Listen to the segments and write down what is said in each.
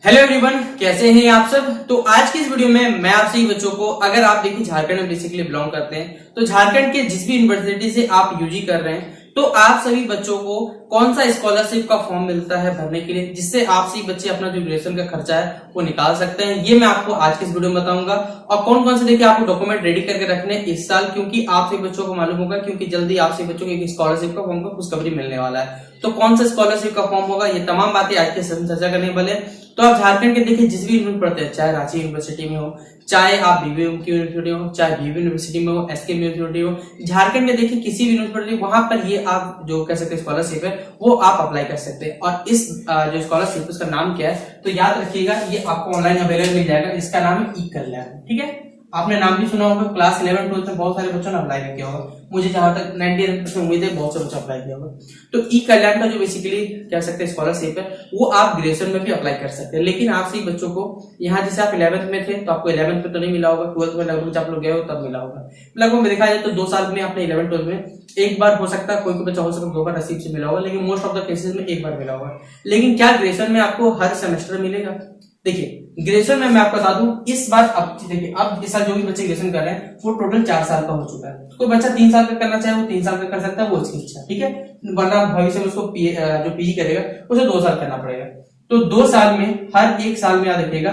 Hello everyone, कैसे हैं आप सब। तो आज की इस वीडियो में मैं आप सभी बच्चों को, अगर आप देखिए झारखंड में बेसिकली बिलोंग करते हैं तो झारखंड के जिस भी यूनिवर्सिटी से आप यूजी कर रहे हैं तो आप सभी बच्चों को कौन सा स्कॉलरशिप का फॉर्म मिलता है भरने के लिए, जिससे आप सभी बच्चे अपना जो ग्रेजुएशन का खर्चा है वो निकाल सकते हैं। ये मैं आपको आज की इस वीडियो में बताऊंगा। और कौन कौन से देखिए आपको डॉक्यूमेंट रेडी करके रखने हैं इस साल, क्योंकि आप सभी बच्चों को मालूम होगा क्योंकि जल्दी आप सभी बच्चों को एक स्कॉलरशिप का फॉर्म का खुशखबरी मिलने वाला है। तो कौन सा स्कॉलरशिप का फॉर्म होगा, ये तमाम बातें आज के सेशन चर्चा करने वाले। तो आप झारखंड के देखिए जिस भी यूनिवर्सिटी पढ़ते हैं, चाहे रांची यूनिवर्सिटी में हो, चाहे आप बीबीएम की यूनिवर्सिटी हो, चाहे बीबी यूनिवर्सिटी में हो, एसके यूनिवर्सिटी हो, झारखंड में देखिए किसी भी यूनिवर्सिटी वहां पर ये आप जो कह सकते हैं स्कॉलरशिप है वो आप अप्लाई कर सकते हैं। और इस जो स्कॉलरशिप उसका नाम क्या है तो याद रखिएगा, ये आपको ऑनलाइन अवेलेबल मिल जाएगा। इसका नाम है ई कल्याण। ठीक है, आपने नाम भी सुना होगा, क्लास 11 12 में बहुत सारे बच्चों ने अप्लाई किया होगा। मुझे जहां तक 99% उम्मीद है बहुत से बच्चे अप्लाई किया होगा। तो ई कल्याण का जो बेसिकली कह सकते हैं स्कॉलरशिप है वो आप ग्रेजुएशन में भी अप्लाई कर सकते हैं। लेकिन आप सभी बच्चों को यहाँ जैसे आप 11th में थे तो आपको 11th में तो नहीं मिला होगा, 12th में लगभग आप लोग गए हो तब मिला होगा। लगभग में देखा जाए तो 2 साल में आपने 11 12 में एक बार हो सकता है, कोई बच्चा हो सकता है 2 बार नसीब से मिला होगा, लेकिन मोस्ट ऑफ द केसेस में एक बार मिला होगा। लेकिन क्या ग्रेजुएशन में आपको हर सेमेस्टर मिलेगा? देखिए ग्रेजुएशन में मैं आपको बता दूं इस बार, अब देखिए अब इस साल जो भी बच्चे ग्रेजुएशन कर रहे हैं वो टोटल 4 साल का हो चुका है। कोई बच्चा 3 साल का करना चाहे वो 3 साल का कर सकता है, वो उसकी इच्छा। ठीक है, वरना भविष्य में उसको जो पीजी करेगा उसे 2 साल करना पड़ेगा। तो 2 साल में हर एक साल में याद रखिएगा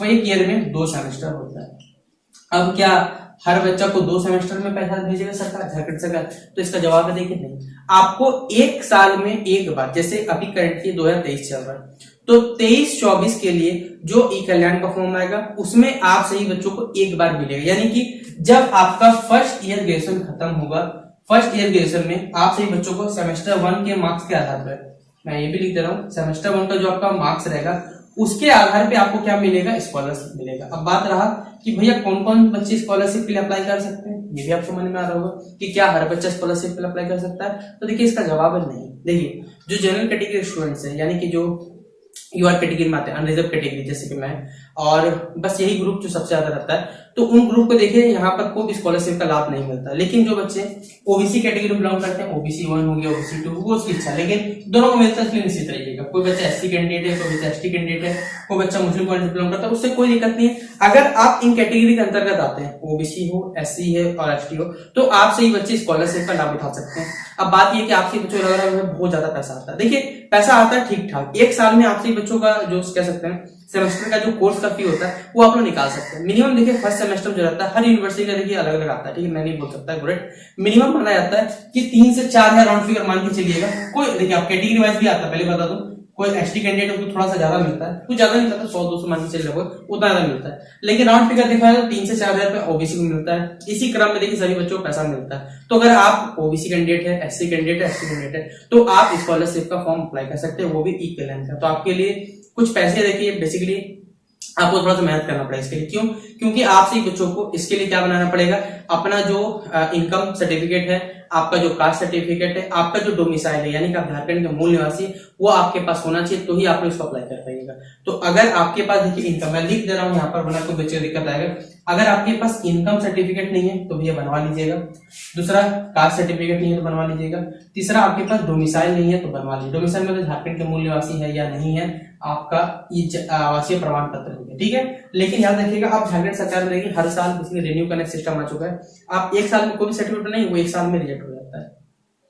एक ईयर में 2 सेमेस्टर होता है। अब क्या हर बच्चा को 2 सेमेस्टर में पैसा भेजेगा सरकार, झारखंड सरकार? तो इसका जवाब है देखिए नहीं, आपको एक साल में एक बार, जैसे अभी करंटली 2023 चल रहा है तो 23-24 के लिए जो ई कल्याण का फॉर्म आएगा उसमें आप सही बच्चों को एक बार मिलेगा। यानी कि जब आपका फर्स्ट ईयर ग्रेजुएशन खत्म होगा, फर्स्ट ईयर ग्रेजुएशन में आप सही बच्चों को सेमेस्टर 1 के मार्क्स के आधार पर, मैं ये भी लिख दे रहा हूँ, सेमेस्टर 1 का जो आपका मार्क्स रहेगा उसके आधार पे आपको क्या मिलेगा, स्कॉलरशिप मिलेगा। अब बात रहा कि भैया कौन कौन बच्चे स्कॉलरशिप के लिए अप्लाई कर सकते हैं, ये भी आपको समझ में आ रहा होगा कि क्या हर बच्चा स्कॉलरशिप के लिए अप्लाई कर सकता है। तो देखिए इसका जवाब है नहीं। देखिए जो जनरल कैटेगरी स्टूडेंट्स है, यानी कि जो यूआर कैटेगरी में आते हैं, अनरिजर्व कैटेगरी जैसे कि मैं, और बस यही ग्रुप जो सबसे ज्यादा रहता है, तो उन ग्रुप को देखिए यहाँ पर कोई भी स्कॉलरशिप का लाभ नहीं मिलता। लेकिन जो बच्चे ओबीसी कैटेगरी में बिलोंग करते हैं, ओबीसी 1 हो गया, ओबीसी 2, वो उसकी इच्छा, लेकिन दोनों को मिलता है, इसलिए निश्चित रहिएगा। कोई बच्चा एससी कैंडिडेट है, कोई बच्चा एसटी कैंडिडेट है, कोई बच्चा मुस्लिम कम्युनिटी बिलोंग करता है, उससे कोई दिक्कत नहीं है। अगर आप इन कैटेगरी के अंतर्गत आते हैं, ओबीसी हो, एससी है और एसटी हो, तो आप सही बच्चे स्कॉलरशिप का लाभ उठा सकते हैं। अब बात ये कि आपसे बच्चों लग रहा है बहुत ज्यादा पैसा आता है। देखिए पैसा आता है ठीक ठाक, एक साल में आपसे बच्चों का जो कह सकते हैं सेमेस्टर का जो कोर्स का फी होता है वो आप लोग निकाल सकते हैं। मिनिमम देखिए फर्स्ट सेमेस्टर जो रहता है हर यूनिवर्सिटी का देखिए अलग अलग आता है। ठीक है, मैं नहीं बोल सकता ग्रेट, मिनिमम माना जाता है कि 3 से 4 हजार राउंड फिगर मान के चलिएगा। कोई देखिए आप कैटेगरी वाइज भी आता है, पहले बता दूं, कोई एसटी कैंडिडेट हो तो थोड़ा सा ज्यादा मिलता है, कुछ ज्यादा नहीं मिलता, 100-200 मान के चलिए उतना ज्यादा मिलता है। लेकिन राउंड फिगर देखा जाए तो 3 से 4 हजार रुपए ओबीसी को मिलता है। इसी क्रम में देखिए सभी बच्चों को पैसा मिलता है। तो अगर आप ओबीसी कैंडिडेट है, एससी कैंडिडेट है, एसटी कैंडिडेट है, तो आप स्कॉलरशिप का फॉर्म अप्लाई कर सकते हैं, वो भी ई कल्याण का। तो आपके लिए कुछ पैसे देखिए बेसिकली आपको थोड़ा सा मेहनत करना पड़ेगा इसके लिए। क्यों? क्योंकि आपसे बच्चों को इसके लिए क्या बनाना पड़ेगा, अपना जो इनकम सर्टिफिकेट है, आपका जो कास्ट सर्टिफिकेट है, आपका जो डोमिसाइल है, यानी कि आप झारखंड के मूल निवासी, वो आपके पास होना चाहिए, तो ही आप लोग इसको अप्लाई कर पाइएगा। तो अगर आपके पास देखिए इनकम, मैं लिख दे रहा हूँ यहाँ पर वरना कोई बच्चे को दिक्कत आएगा, अगर आपके पास इनकम सर्टिफिकेट नहीं है तो भैया बनवा लीजिएगा। दूसरा, कास्ट सर्टिफिकेट नहीं है तो बनवा लीजिएगा। तीसरा, आपके पास डोमिसाइल नहीं है तो बनवा लीजिए। डोमिसाइल मतलब झारखंड के मूल निवासी है या नहीं है, आपका आवासीय प्रमाण पत्र हो गया। ठीक है, लेकिन याद रखिएगा आप झारखंड सरकार में देखिए हर साल किसी रिन्यू करने का सिस्टम आ चुका है। आप एक साल में कोई भी सर्टिफिकेट नहीं, वो एक साल में रिजेक्ट हो जाता है,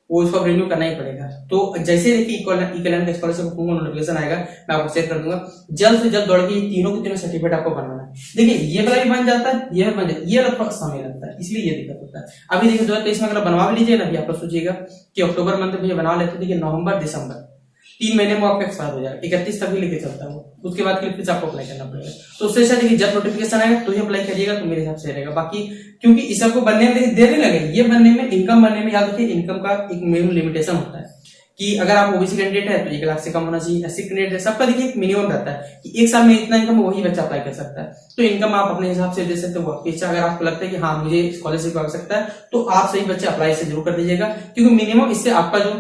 वो उसको रिन्यू करना ही पड़ेगा। तो जैसे देखिए ई कल्याण का स्कॉलरशिप का नोटिफिकेशन आएगा मैं आपको शेयर कर दूंगा, जल्द से जल्द दौड़ के तीनों के तीनों सर्टिफिकेट आपको बनवाना है। देखिए ये वाला भी बन जाता है, ये बन जाता है, ये थोड़ा समय लगता है, इसलिए ये दिक्कत होता है। अभी देखिए 2023 में अगर बनवा भी लीजिए ना, आप लोग सोचिएगा कि अक्टूबर मंथ में बनवा लेते, देखिए नवंबर दिसंबर 3 महीने में आपका एक्सपायर हो जाएगा, 31 तक भी लेके चलता है वो, उसके बाद फिर से आपको अप्लाई करना पड़ेगा। तो उससे अच्छा देखिए जब नोटिफिकेशन आएगा तो ही अप्लाई करिएगा, तो मेरे हिसाब से रहेगा। बाकी क्योंकि इस सबको बनने में देर नहीं लगेगी, ये बनने में, इनकम बनने में, याद रखिए इनकम का एक मिनिमम लिमिटेशन होता है कि अगर आप ओबीसी कैंडिडेट है तो 1 लाख से कम होना चाहिए, एससी कैंडिडेट है, सबका देखिए एक मिनिमम रहता है कि एक साल में इतना इनकम वही बच्चा अप्लाई कर सकता है। तो इनकम आप अपने हिसाब से दे सकते हो, वो आपकी इच्छा। अगर आपको लगता है कि हाँ मुझे स्कॉलरशिप की आवश्यकता है तो आप सही बच्चे अप्लाई से जरूर कर दीजिएगा, क्योंकि मिनिमम इससे आपका जो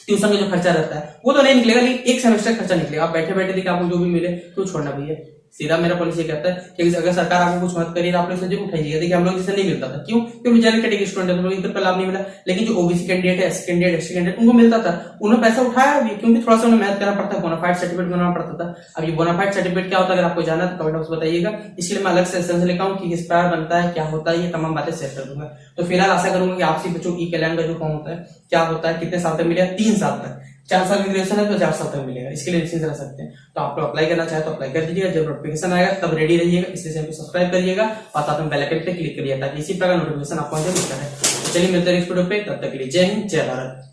ट्यूशन का जो खर्चा रहता है वो तो नहीं निकलेगा, लेकिन एक सेमेस्टर खर्चा निकलेगा। आप बैठे बैठे देखिए आपको जो भी मिले तो छोड़ना भैया, सीधा मेरा पॉलिसी कहता है कि अगर सरकार आपको कुछ मदद करी तो आप लोग जरूर उठाइएगा। देखिए हम लोग जैसे नहीं मिलता था, क्यों? क्योंकि जनरल कैटेगरी स्टूडेंट है, इधर का लाभ नहीं मिला। लेकिन जो ओबीसी कैंडिडेट है, एससी कैंडिडेट, एसटी कैंडिडेट, उनको मिलता था, उन्होंने पैसा उठाया भी, क्योंकि थोड़ा सा उन्हें मेहनत करना पड़ता है, बोनाफाइड सर्टिफिकेट बनाना पड़ता था। अब ये बोनाफाइड सर्टिफिकेट क्या होता है, अगर आपको जाना तो कमेंट बॉक्स में बताइएगा, इसलिए मैं अलग से सेशन लेकर आऊँ कि किस प्रकार बनता है, क्या होता है, ये तमाम बातें शेयर कर दूंगा। तो फिलहाल आशा करूंगा कि आपसे बच्चों ई कल्याण का जो फॉर्म होता है, क्या होता है, कितने साल तक मिलेगा? 3 साल तक। 4 साल की ग्रेजुएशन है तो 4 साल तक मिलेगा, इसके लिए निश्चिंत रह सकते हैं। तो आप लोग अप्लाई करना चाहे तो अप्लाई कर दीजिएगा, जब नोटिफिकेशन आएगा तब रेडी रहिएगा, इसलिए चैनल को सब्सक्राइब करिएगा और साथ में बेल आइकन पे क्लिक करिएगा ताकि इसी प्रकार नोटिफिकेशन आपको मिलता है। तो चलिए मिलते हैं नेक्स्ट वीडियो पे, तब तक के लिए जय हिंद, जय भारत।